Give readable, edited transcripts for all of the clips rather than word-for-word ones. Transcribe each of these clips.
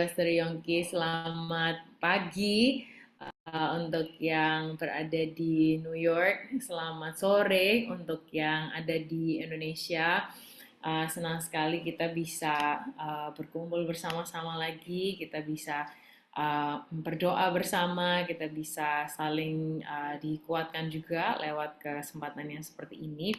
Lester Yongki, selamat pagi untuk yang berada di New York, selamat sore untuk yang ada di Indonesia. Senang sekali kita bisa berkumpul bersama-sama lagi, kita bisa berdoa bersama, kita bisa saling dikuatkan juga lewat kesempatan yang seperti ini.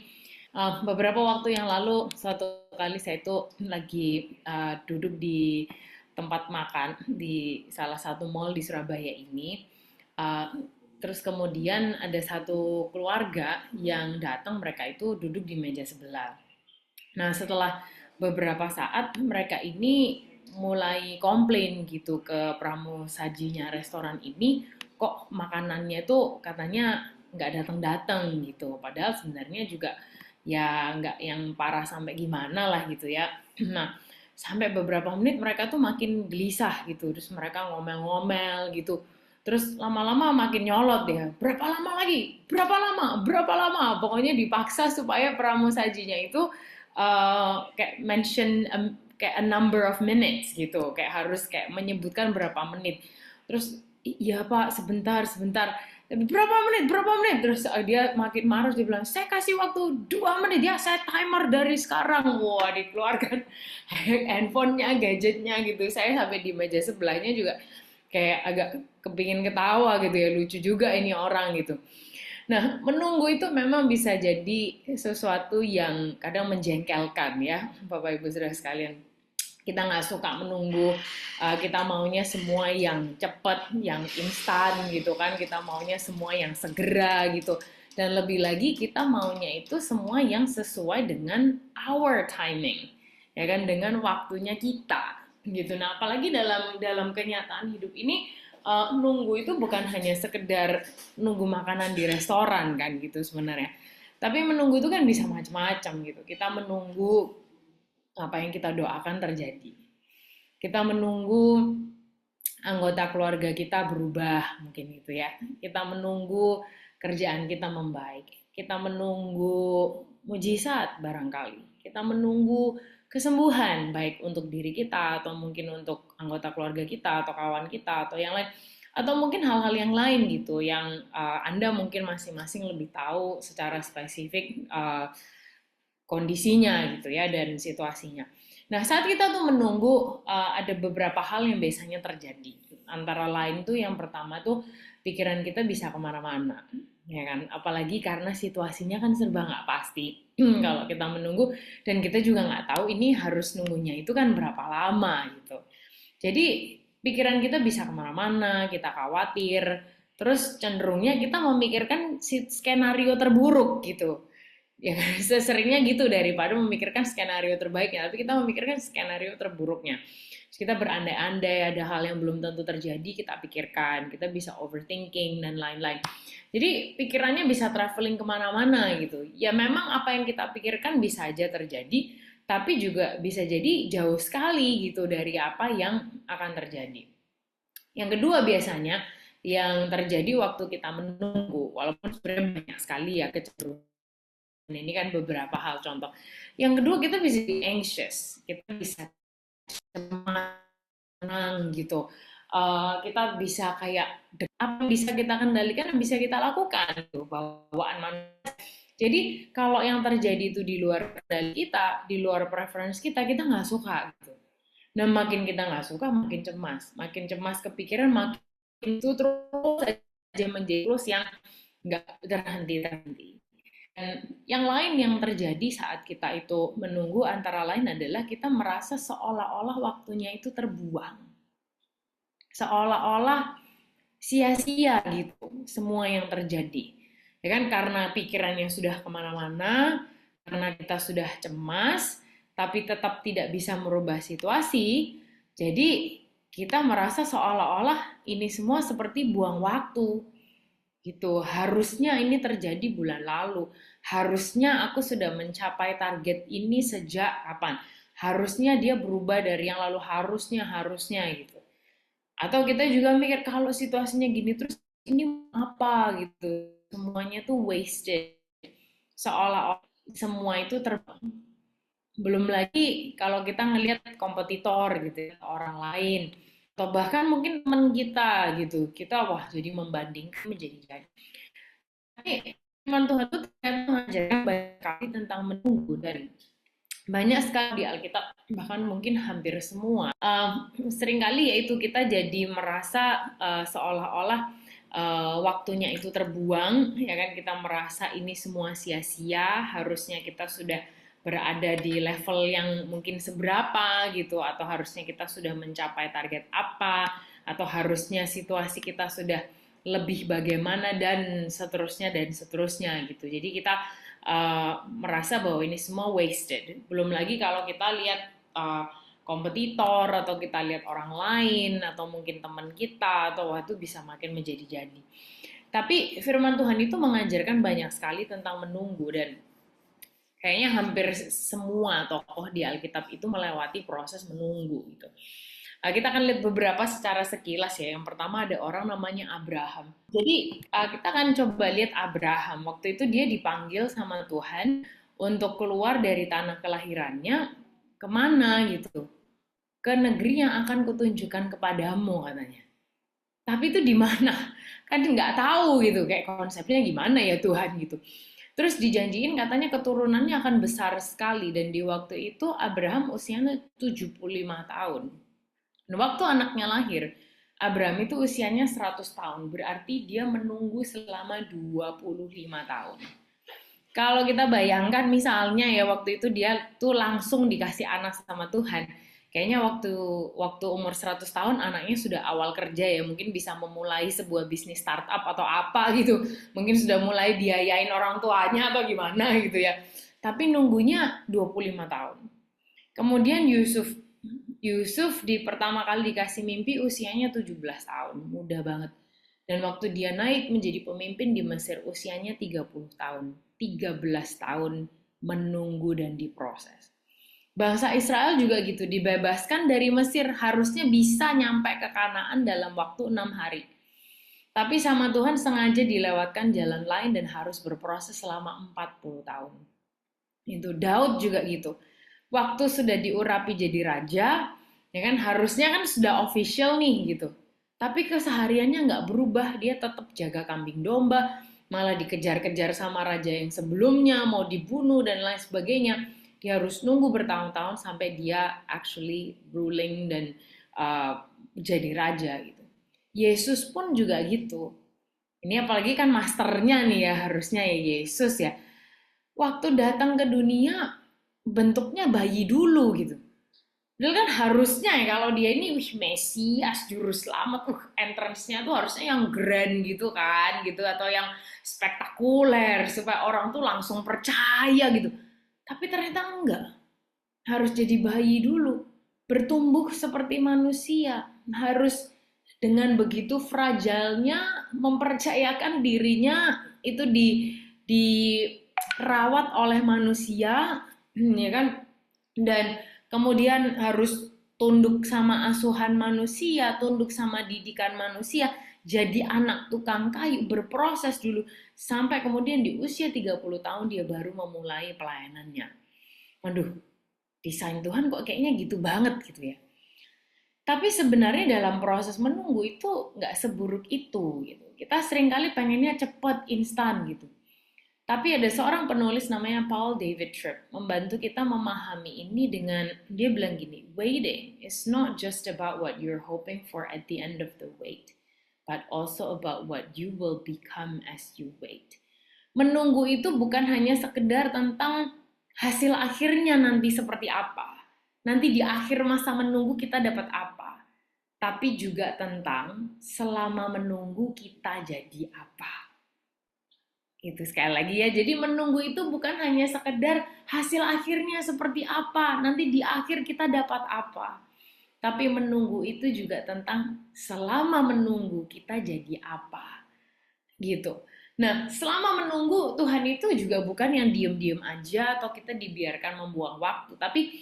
Beberapa waktu yang lalu, suatu kali saya itu lagi duduk di tempat makan di salah satu mall di Surabaya ini. Uh, Terus kemudian ada satu keluarga yang datang, mereka itu duduk di meja sebelah. Nah, setelah beberapa saat mereka ini mulai komplain gitu ke pramusajinya restoran ini, kok makanannya itu katanya nggak datang-datang gitu. Padahal sebenarnya juga ya nggak yang parah sampai gimana lah gitu ya. Nah, sampai beberapa menit mereka tuh makin gelisah gitu, terus mereka ngomel-ngomel gitu. Terus lama-lama makin nyolot ya, berapa lama lagi? Berapa lama? Berapa lama? Pokoknya dipaksa supaya pramusajinya itu kayak mention kayak a number of minutes gitu, kayak harus kayak menyebutkan berapa menit. Terus iya Pak, sebentar, sebentar. Berapa menit? Terus dia makin marah, dia bilang, saya kasih waktu 2 menit ya, saya timer dari sekarang. Wah, dikeluarkan handphonenya, gadgetnya gitu. Saya sampai di meja sebelahnya juga kayak agak kepingin ketawa gitu ya, lucu juga ini orang gitu. Nah, menunggu itu memang bisa jadi sesuatu yang kadang menjengkelkan ya, Bapak Ibu Saudara sekalian. Kita nggak suka menunggu, kita maunya semua yang cepat, yang instan gitu kan, kita maunya semua yang segera gitu. Dan lebih lagi kita maunya itu semua yang sesuai dengan our timing, ya kan, dengan waktunya kita gitu. Nah, apalagi dalam dalam kenyataan hidup ini, nunggu itu bukan hanya sekedar nunggu makanan di restoran kan gitu sebenarnya. Tapi menunggu itu kan bisa macam-macam gitu. Kita menunggu apa yang kita doakan terjadi. Kita menunggu anggota keluarga kita berubah mungkin gitu ya. Kita menunggu kerjaan kita membaik. Kita menunggu mujizat barangkali. Kita menunggu kesembuhan baik untuk diri kita atau mungkin untuk anggota keluarga kita atau kawan kita atau yang lain atau mungkin hal-hal yang lain gitu yang Anda mungkin masing-masing lebih tahu secara spesifik kondisinya gitu ya dan situasinya. Nah, saat kita tuh menunggu, ada beberapa hal yang biasanya terjadi. Antara lain tuh yang pertama tuh pikiran kita bisa kemana-mana, ya kan? Apalagi karena situasinya kan serba nggak pasti. Kalau kita menunggu dan kita juga nggak tahu ini harus nunggunya itu kan berapa lama gitu. Jadi pikiran kita bisa kemana-mana, kita khawatir, terus cenderungnya kita memikirkan skenario terburuk gitu ya kan? Seseringnya gitu daripada memikirkan skenario terbaiknya, tapi kita memikirkan skenario terburuknya. Terus kita berandai-andai ada hal yang belum tentu terjadi, kita pikirkan, kita bisa overthinking dan lain-lain. Jadi pikirannya bisa traveling kemana-mana gitu. Ya memang apa yang kita pikirkan bisa aja terjadi, tapi juga bisa jadi jauh sekali gitu dari apa yang akan terjadi. Yang kedua biasanya yang terjadi waktu kita menunggu, walaupun sebenarnya banyak sekali ya kecenderungan ini kan beberapa hal contoh. Yang kedua kita bisa be anxious, kita bisa tenang gitu. Kita bisa kayak apa yang bisa kita kendalikan, yang bisa kita lakukan gitu, bawaan manusia. Jadi kalau yang terjadi itu di luar kendali kita, di luar preference kita, kita nggak suka gitu. Dan makin kita nggak suka, makin cemas kepikiran, makin itu terus aja menjadi terus yang nggak terhenti-terhenti. Dan yang lain yang terjadi saat kita itu menunggu antara lain adalah kita merasa seolah-olah waktunya itu terbuang. Seolah-olah sia-sia gitu semua yang terjadi. Ya kan karena pikirannya sudah kemana-mana, karena kita sudah cemas, tapi tetap tidak bisa merubah situasi, jadi kita merasa seolah-olah ini semua seperti buang waktu gitu. Harusnya ini terjadi bulan lalu. Harusnya aku sudah mencapai target ini sejak kapan? Harusnya dia berubah dari yang lalu, harusnya gitu. Atau kita juga mikir kalau situasinya gini terus ini apa gitu. Semuanya tuh wasted. Seolah-olah semua itu belum lagi kalau kita ngelihat kompetitor gitu ya, orang lain. atau bahkan mungkin teman kita gitu, kita wah jadi membandingkan menjadi jadi. Tapi firman Tuhan itu ternyata mengajarkan banyak sekali tentang menunggu, dan banyak sekali di Alkitab, bahkan mungkin hampir semua. Seringkali yaitu kita jadi merasa seolah-olah waktunya itu terbuang, ya kan, kita merasa ini semua sia-sia, harusnya kita sudah berada di level yang mungkin seberapa gitu, atau harusnya kita sudah mencapai target apa, atau harusnya situasi kita sudah lebih bagaimana, dan seterusnya gitu. Jadi kita merasa bahwa ini semua wasted. Belum lagi kalau kita lihat kompetitor, atau kita lihat orang lain, atau mungkin teman kita, atau waktu bisa makin menjadi-jadi. Tapi firman Tuhan itu mengajarkan banyak sekali tentang menunggu, dan kayaknya hampir semua tokoh di Alkitab itu melewati proses menunggu gitu. Kita akan lihat beberapa secara sekilas ya. Yang pertama ada orang namanya Abraham. Jadi kita akan coba lihat Abraham. Waktu itu dia dipanggil sama Tuhan untuk keluar dari tanah kelahirannya, kemana gitu. Ke negeri yang akan kutunjukkan kepadamu katanya. Tapi itu di mana? Kan nggak tahu gitu, kayak konsepnya gimana ya Tuhan gitu. Terus dijanjiin katanya keturunannya akan besar sekali, dan di waktu itu Abraham usianya 75 tahun. Dan waktu anaknya lahir, Abraham itu usianya 100 tahun, berarti dia menunggu selama 25 tahun. Kalau kita bayangkan misalnya ya waktu itu dia tuh langsung dikasih anak sama Tuhan. Kayaknya waktu waktu umur 100 tahun anaknya sudah awal kerja ya, mungkin bisa memulai sebuah bisnis startup atau apa gitu. Mungkin sudah mulai biayain orang tuanya atau gimana gitu ya. Tapi nunggunya 25 tahun. Kemudian Yusuf Yusuf di pertama kali dikasih mimpi usianya 17 tahun, muda banget. Dan waktu dia naik menjadi pemimpin di Mesir usianya 30 tahun. 13 tahun menunggu dan diproses. Bangsa Israel juga gitu, dibebaskan dari Mesir, harusnya bisa nyampe ke Kanaan dalam waktu 6 hari. Tapi sama Tuhan sengaja dilewatkan jalan lain dan harus berproses selama 40 tahun. Itu Daud juga gitu. Waktu sudah diurapi jadi raja, ya kan, harusnya kan sudah official nih gitu. Tapi kesehariannya nggak berubah, dia tetap jaga kambing domba, malah dikejar-kejar sama raja yang sebelumnya, mau dibunuh dan lain sebagainya. Dia harus nunggu bertahun-tahun sampai dia actually ruling dan jadi raja gitu. Yesus pun juga gitu. Ini apalagi kan masternya nih ya, harusnya ya Yesus ya. Waktu datang ke dunia bentuknya bayi dulu gitu. Padahal kan harusnya ya kalau dia ini Mesias, juru selamat, entrance-nya tuh harusnya yang grand gitu kan, gitu, atau yang spektakuler supaya orang tuh langsung percaya gitu. Tapi ternyata enggak. Harus jadi bayi dulu, bertumbuh seperti manusia, harus dengan begitu fragilnya mempercayakan dirinya itu dirawat oleh manusia, ya kan, dan kemudian harus tunduk sama asuhan manusia, tunduk sama didikan manusia, jadi anak tukang kayu, berproses dulu sampai kemudian di usia 30 tahun dia baru memulai pelayanannya. Waduh, desain Tuhan kok kayaknya gitu banget gitu ya. Tapi sebenarnya dalam proses menunggu itu nggak seburuk itu gitu. Kita seringkali pengennya cepat, instan gitu. Tapi ada seorang penulis namanya Paul David Tripp membantu kita memahami ini dengan dia bilang gini, waiting is not just about what you're hoping for at the end of the wait, but also about what you will become as you wait. Menunggu itu bukan hanya sekedar tentang hasil akhirnya nanti seperti apa. Nanti di akhir masa menunggu kita dapat apa. Tapi juga tentang selama menunggu kita jadi apa. Itu sekali lagi ya, jadi menunggu itu bukan hanya sekedar hasil akhirnya seperti apa, nanti di akhir kita dapat apa. Tapi menunggu itu juga tentang selama menunggu kita jadi apa. Gitu. Nah, selama menunggu Tuhan itu juga bukan yang diem-diem aja atau kita dibiarkan membuang waktu, tapi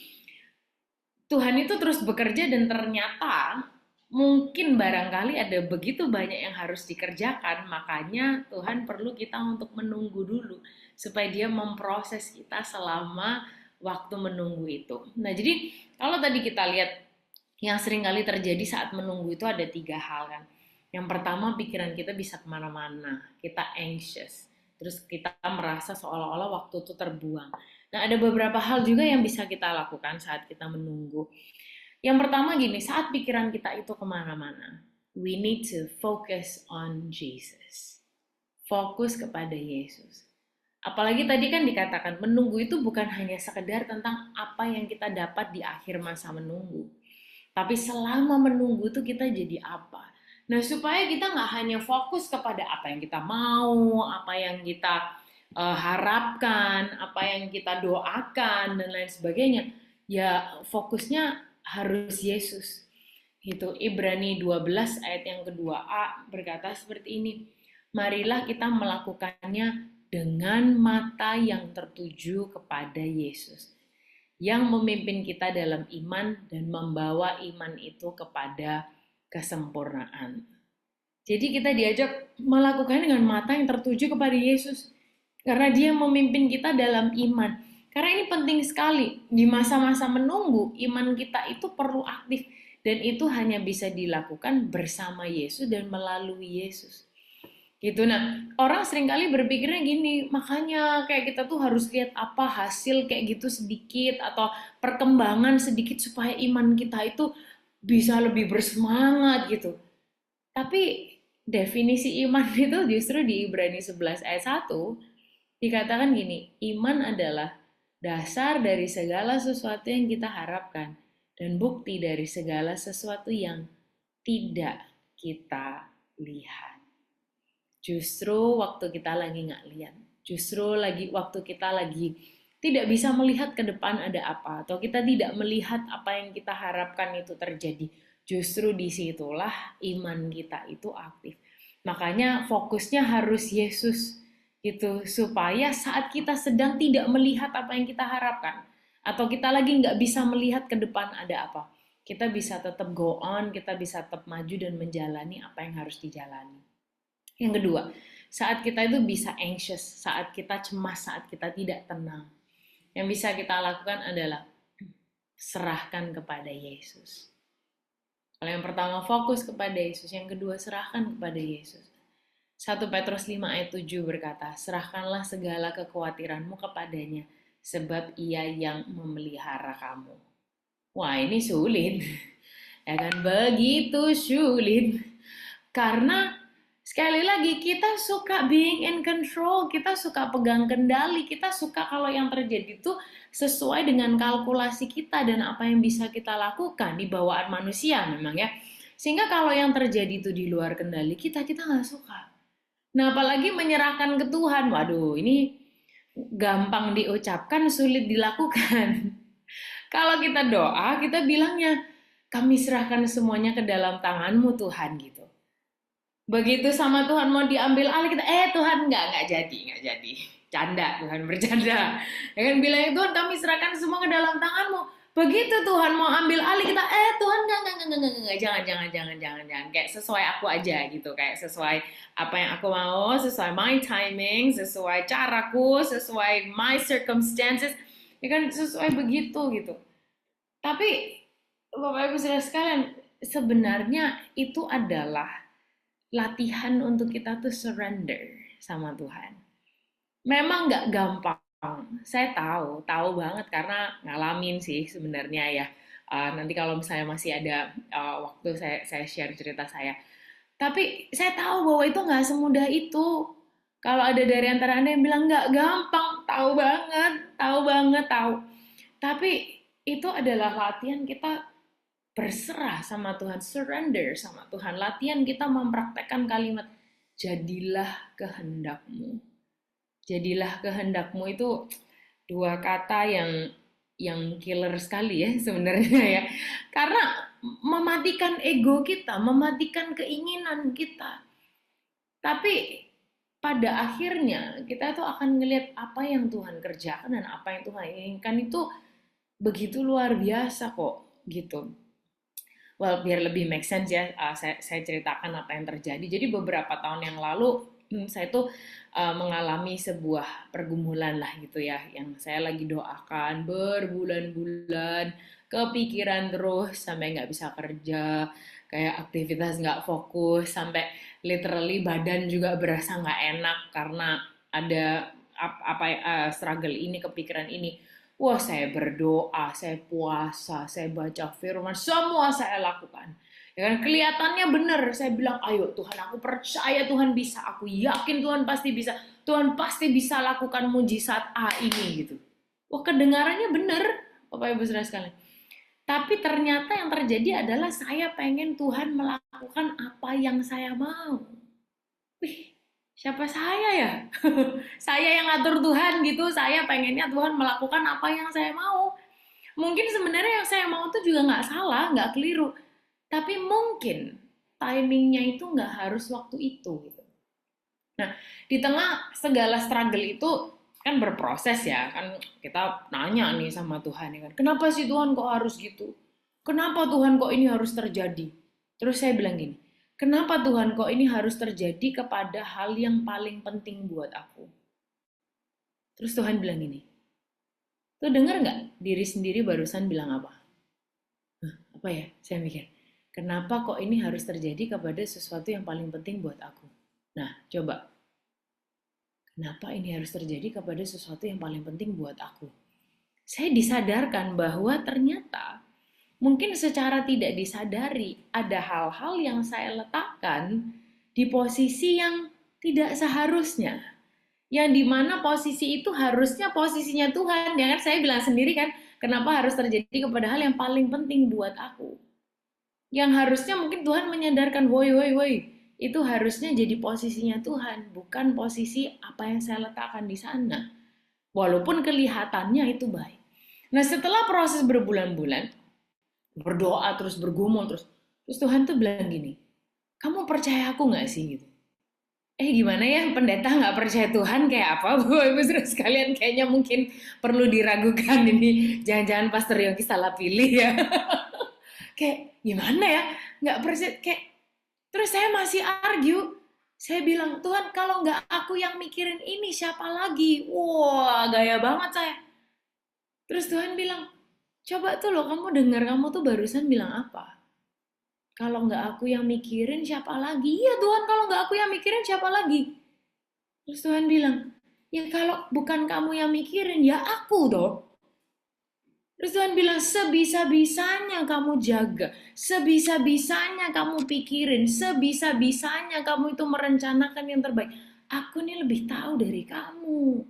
Tuhan itu terus bekerja, dan ternyata mungkin barangkali ada begitu banyak yang harus dikerjakan, makanya Tuhan perlu kita untuk menunggu dulu supaya dia memproses kita selama waktu menunggu itu. Nah, jadi kalau tadi kita lihat Yang sering kali terjadi saat menunggu itu ada 3 hal kan. Yang pertama, pikiran kita bisa kemana-mana, kita anxious, terus kita merasa seolah-olah waktu itu terbuang. Nah, ada beberapa hal juga yang bisa kita lakukan saat kita menunggu. Yang pertama gini, saat pikiran kita itu kemana-mana, we need to focus on Jesus. Fokus kepada Yesus. Apalagi tadi kan dikatakan menunggu itu bukan hanya sekedar tentang apa yang kita dapat di akhir masa menunggu. Tapi selama menunggu tuh kita jadi apa? Nah, supaya kita nggak hanya fokus kepada apa yang kita mau, apa yang kita harapkan, apa yang kita doakan, dan lain sebagainya. Ya, fokusnya harus Yesus. Itu Ibrani 12 ayat yang kedua A berkata seperti ini. Marilah kita melakukannya dengan mata yang tertuju kepada Yesus, yang memimpin kita dalam iman dan membawa iman itu kepada kesempurnaan. Jadi kita diajak melakukan dengan mata yang tertuju kepada Yesus, karena Dia memimpin kita dalam iman. Karena ini penting sekali, di masa-masa menunggu, iman kita itu perlu aktif, dan itu hanya bisa dilakukan bersama Yesus dan melalui Yesus. Gitu. Nah, orang seringkali berpikirnya gini, makanya kayak kita tuh harus lihat apa hasil kayak gitu sedikit atau perkembangan sedikit supaya iman kita itu bisa lebih bersemangat gitu. Tapi definisi iman itu justru di Ibrani 11 ayat 1 dikatakan gini, iman adalah dasar dari segala sesuatu yang kita harapkan dan bukti dari segala sesuatu yang tidak kita lihat. Justru waktu kita lagi nggak lihat, justru waktu kita lagi tidak bisa melihat ke depan ada apa, atau kita tidak melihat apa yang kita harapkan itu terjadi, justru disitulah iman kita itu aktif. Makanya fokusnya harus Yesus gitu, supaya saat kita sedang tidak melihat apa yang kita harapkan, atau kita lagi nggak bisa melihat ke depan ada apa, kita bisa tetap go on, kita bisa tetap maju dan menjalani apa yang harus dijalani. Yang kedua, saat kita itu bisa anxious, saat kita cemas, saat kita tidak tenang, yang bisa kita lakukan adalah serahkan kepada Yesus. Kalau yang pertama fokus kepada Yesus, yang kedua serahkan kepada Yesus. 1 Petrus 5 ayat 7 berkata, serahkanlah segala kekhawatiranmu kepadanya, sebab ia yang memelihara kamu. Wah, ini sulit. Ya kan, begitu sulit. Karena sekali lagi, kita suka being in control, kita suka pegang kendali, kita suka kalau yang terjadi itu sesuai dengan kalkulasi kita dan apa yang bisa kita lakukan di bawaan manusia memang ya. Sehingga kalau yang terjadi itu di luar kendali kita, kita nggak suka. Nah, apalagi menyerahkan ke Tuhan, waduh ini gampang diucapkan, sulit dilakukan. Kalau kita doa, kita bilangnya, kami serahkan semuanya ke dalam tangan-Mu Tuhan gitu. Begitu sama Tuhan mau diambil alih kita, Tuhan nggak jadi. Canda, Tuhan bercanda. Ya kan bilangnya Tuhan kami serahkan semua ke dalam tangan-Mu. Begitu Tuhan mau ambil alih kita, Tuhan nggak, jangan. Kayak sesuai aku aja gitu, kayak sesuai apa yang aku mau, sesuai my timing, sesuai caraku, sesuai my circumstances. Ya kan sesuai begitu gitu. Tapi Bapak Ibu Saudara sekalian, sebenarnya itu adalah latihan untuk kita tuh surrender sama Tuhan. Memang nggak gampang. Saya tahu banget karena ngalamin sih sebenarnya ya. Nanti kalau misalnya masih ada waktu saya share cerita saya. Tapi saya tahu bahwa itu nggak semudah itu. Kalau ada dari antara Anda yang bilang nggak gampang, tahu banget, tahu. Tapi itu adalah latihan kita berserah sama Tuhan, surrender sama Tuhan. Latihan kita mempraktekkan kalimat jadilah kehendak-Mu. Jadilah kehendak-Mu itu dua kata yang killer sekali ya sebenarnya ya. Karena mematikan ego kita, mematikan keinginan kita. Tapi pada akhirnya kita tuh akan ngelihat apa yang Tuhan kerjakan dan apa yang Tuhan inginkan itu begitu luar biasa kok gitu. Well, biar lebih make sense ya, saya ceritakan apa yang terjadi. Jadi beberapa tahun yang lalu, saya tuh mengalami sebuah pergumulan lah gitu ya, yang saya lagi doakan berbulan-bulan, kepikiran terus sampai nggak bisa kerja, kayak aktivitas nggak fokus, sampai literally badan juga berasa nggak enak karena ada struggle ini, kepikiran ini. Wah, saya berdoa, saya puasa, saya baca firman, semua saya lakukan. Ya kan, kelihatannya benar. Saya bilang, ayo Tuhan, aku percaya Tuhan bisa. Aku yakin Tuhan pasti bisa. Tuhan pasti bisa lakukan mujizat A ini gitu. Wah, kedengarannya benar, Bapak Ibu Saudara sekalian. Tapi ternyata yang terjadi adalah saya pengen Tuhan melakukan apa yang saya mau. Wih, siapa saya ya? Saya yang ngatur Tuhan gitu. Saya pengennya Tuhan melakukan apa yang saya mau. Mungkin sebenarnya yang saya mau itu juga nggak salah, nggak keliru. Tapi mungkin timingnya itu nggak harus waktu itu gitu. Nah, di tengah segala struggle itu kan berproses ya, kan kita nanya nih sama Tuhan ya kan, kenapa sih Tuhan kok harus gitu? Kenapa Tuhan kok ini harus terjadi? Terus saya bilang gini, kenapa Tuhan kok ini harus terjadi kepada hal yang paling penting buat aku? Terus Tuhan bilang gini, tuh denger nggak diri sendiri barusan bilang apa? Apa ya? Saya mikir, kenapa kok ini harus terjadi kepada sesuatu yang paling penting buat aku? Nah, coba, kenapa ini harus terjadi kepada sesuatu yang paling penting buat aku? Saya disadarkan bahwa ternyata mungkin secara tidak disadari ada hal-hal yang saya letakkan di posisi yang tidak seharusnya. Yang dimana posisi itu harusnya posisinya Tuhan. Ya kan saya bilang sendiri kan, kenapa harus terjadi kepada hal yang paling penting buat aku. Yang harusnya mungkin Tuhan menyadarkan, woi, woi, woi, itu harusnya jadi posisinya Tuhan, bukan posisi apa yang saya letakkan di sana. Walaupun kelihatannya itu baik. Nah, setelah proses berbulan-bulan, berdoa terus, bergumul terus Tuhan tuh bilang gini, kamu percaya aku nggak sih gitu? Gimana ya, pendeta nggak percaya Tuhan kayak apa? Bu, ibu saudara sekalian, kayaknya mungkin perlu diragukan ini, jangan-jangan Pastor Yongki salah pilih ya. Kayak gimana ya, nggak percaya, kayak terus saya masih argue. Saya bilang, Tuhan kalau nggak aku yang mikirin ini siapa lagi? Wah, gaya banget saya. Terus Tuhan bilang, coba tuh loh kamu dengar, kamu tuh barusan bilang apa? Kalau nggak aku yang mikirin siapa lagi? Iya Tuhan, kalau nggak aku yang mikirin siapa lagi? Terus Tuhan bilang, ya kalau bukan kamu yang mikirin, ya aku dong. Terus Tuhan bilang, sebisa-bisanya kamu jaga, sebisa-bisanya kamu pikirin, sebisa-bisanya kamu itu merencanakan yang terbaik. Aku nih lebih tahu dari kamu.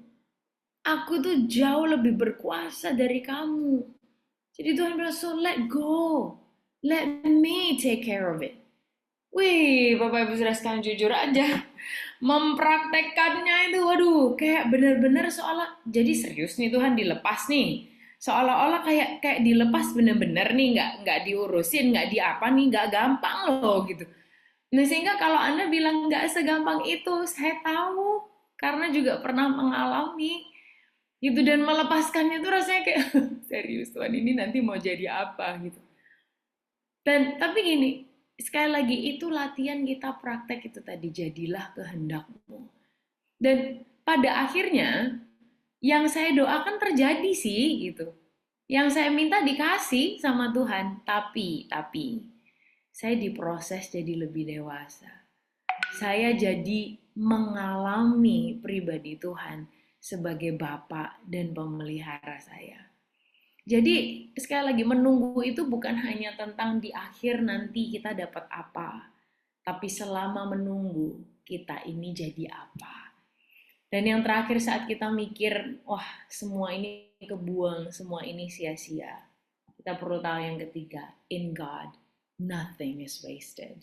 Aku tuh jauh lebih berkuasa dari kamu. Jadi Tuhan bilang, so let go. Let me take care of it. Wih, Bapak Ibu Saudara sekalian, jujur aja. Mempraktekkannya itu, waduh, kayak bener-bener seolah, jadi serius nih Tuhan dilepas nih. Seolah-olah kayak dilepas bener-bener nih, nggak diurusin, nggak diapa nih, nggak gampang loh gitu. Nah sehingga kalau Anda bilang nggak segampang itu, saya tahu karena juga pernah mengalami gitu, dan melepaskannya tuh rasanya kayak serius Tuhan, ini nanti mau jadi apa gitu. Dan tapi gini, sekali lagi itu latihan kita praktek itu tadi, jadilah kehendakmu. Dan pada akhirnya yang saya doakan terjadi sih gitu. Yang saya minta dikasih sama Tuhan, tapi saya diproses jadi lebih dewasa. Saya jadi mengalami pribadi Tuhan sebagai Bapa dan pemelihara saya. Jadi sekali lagi, menunggu itu bukan hanya tentang di akhir nanti kita dapat apa, tapi selama menunggu kita ini jadi apa. Dan yang terakhir saat kita mikir, wah semua ini kebuang, semua ini sia-sia, kita perlu tahu yang ketiga, in God, nothing is wasted.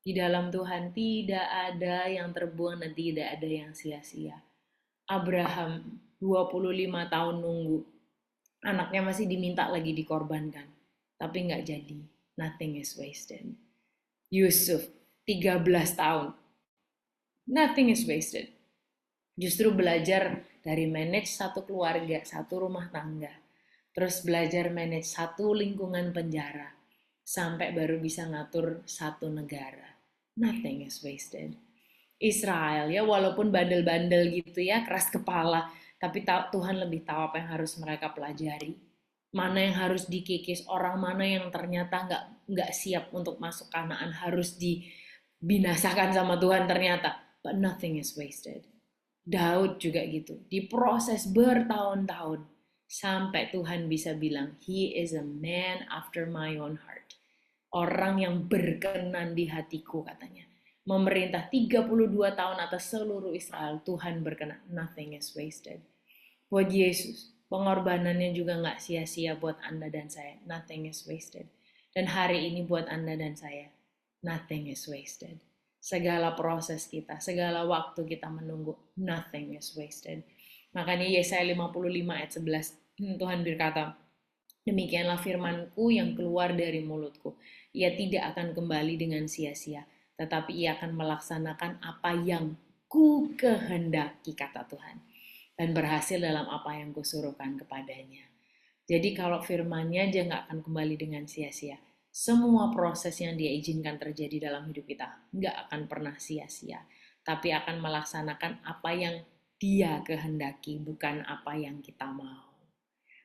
Di dalam Tuhan tidak ada yang terbuang dan tidak ada yang sia-sia. Abraham 25 tahun nunggu, anaknya masih diminta lagi dikorbankan, tapi nggak jadi. Nothing is wasted. Yusuf 13 tahun, nothing is wasted. Justru belajar dari manage satu keluarga, satu rumah tangga, terus belajar manage satu lingkungan penjara, sampai baru bisa ngatur satu negara. Nothing is wasted. Israel ya, walaupun bandel-bandel gitu ya, keras kepala, tapi Tuhan lebih tahu apa yang harus mereka pelajari, mana yang harus dikikis, orang mana yang ternyata nggak siap untuk masuk Kanaan harus dibinasakan sama Tuhan ternyata. But nothing is wasted. Daud juga gitu, diproses bertahun-tahun sampai Tuhan bisa bilang, He is a man after my own heart. Orang yang berkenan di hatiku katanya. Memerintah 32 tahun atas seluruh Israel, Tuhan berkenan. Nothing is wasted. Buat Yesus, pengorbanannya juga nggak sia-sia buat Anda dan saya. Nothing is wasted. Dan hari ini buat Anda dan saya, nothing is wasted. Segala proses kita, segala waktu kita menunggu, nothing is wasted. Makanya Yesaya 55 ayat 11, Tuhan berkata, demikianlah firmanku yang keluar dari mulutku. Ia tidak akan kembali dengan sia-sia, tetapi ia akan melaksanakan apa yang ku kehendaki, kata Tuhan, dan berhasil dalam apa yang kusuruhkan kepadanya. Jadi kalau firman-Nya aja nggak akan kembali dengan sia-sia. Semua proses yang Dia izinkan terjadi dalam hidup kita nggak akan pernah sia-sia, tapi akan melaksanakan apa yang Dia kehendaki, bukan apa yang kita mau.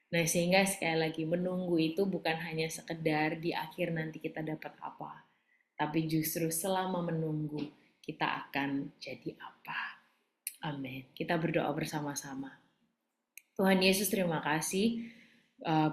Nah, sehingga sekali lagi menunggu itu bukan hanya sekedar di akhir nanti kita dapat apa, tapi justru selama menunggu kita akan jadi apa. Amin. Kita berdoa bersama-sama. Tuhan Yesus, terima kasih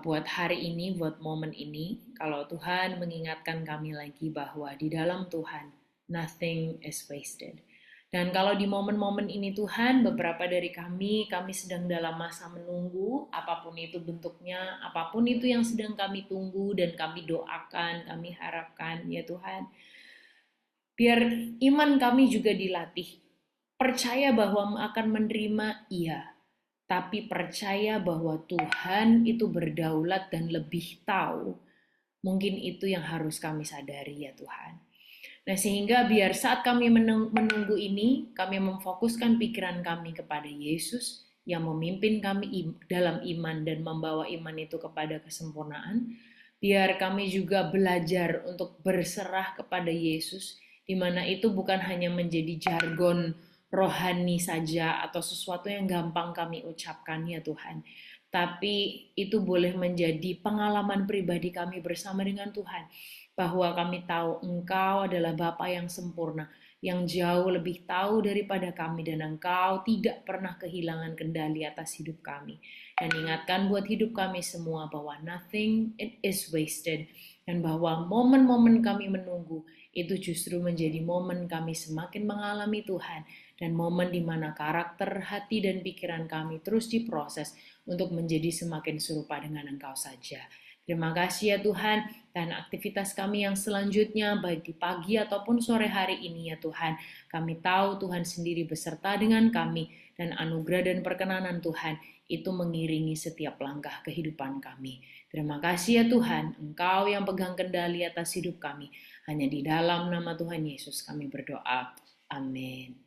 buat hari ini, buat momen ini. Kalau Tuhan mengingatkan kami lagi bahwa di dalam Tuhan, nothing is wasted. Dan kalau di momen-momen ini Tuhan, beberapa dari kami sedang dalam masa menunggu, apapun itu bentuknya, apapun itu yang sedang kami tunggu dan kami doakan, kami harapkan, ya Tuhan. Biar iman kami juga dilatih. Percaya bahwa akan menerima, iya. Tapi percaya bahwa Tuhan itu berdaulat dan lebih tahu. Mungkin itu yang harus kami sadari ya Tuhan. Nah, sehingga biar saat kami menunggu ini, kami memfokuskan pikiran kami kepada Yesus yang memimpin kami dalam iman dan membawa iman itu kepada kesempurnaan. Biar kami juga belajar untuk berserah kepada Yesus, di mana itu bukan hanya menjadi jargon rohani saja atau sesuatu yang gampang kami ucapkan ya Tuhan. Tapi itu boleh menjadi pengalaman pribadi kami bersama dengan Tuhan, bahwa kami tahu Engkau adalah Bapa yang sempurna, yang jauh lebih tahu daripada kami, dan Engkau tidak pernah kehilangan kendali atas hidup kami. Dan ingatkan buat hidup kami semua bahwa nothing is wasted, dan bahwa momen-momen kami menunggu itu justru menjadi momen kami semakin mengalami Tuhan, dan momen di mana karakter, hati, dan pikiran kami terus diproses untuk menjadi semakin serupa dengan Engkau saja. Terima kasih ya Tuhan, dan aktivitas kami yang selanjutnya, baik di pagi ataupun sore hari ini ya Tuhan, kami tahu Tuhan sendiri beserta dengan kami, dan anugerah dan perkenanan Tuhan itu mengiringi setiap langkah kehidupan kami. Terima kasih ya Tuhan, Engkau yang pegang kendali atas hidup kami. Hanya di dalam nama Tuhan Yesus kami berdoa. Amin.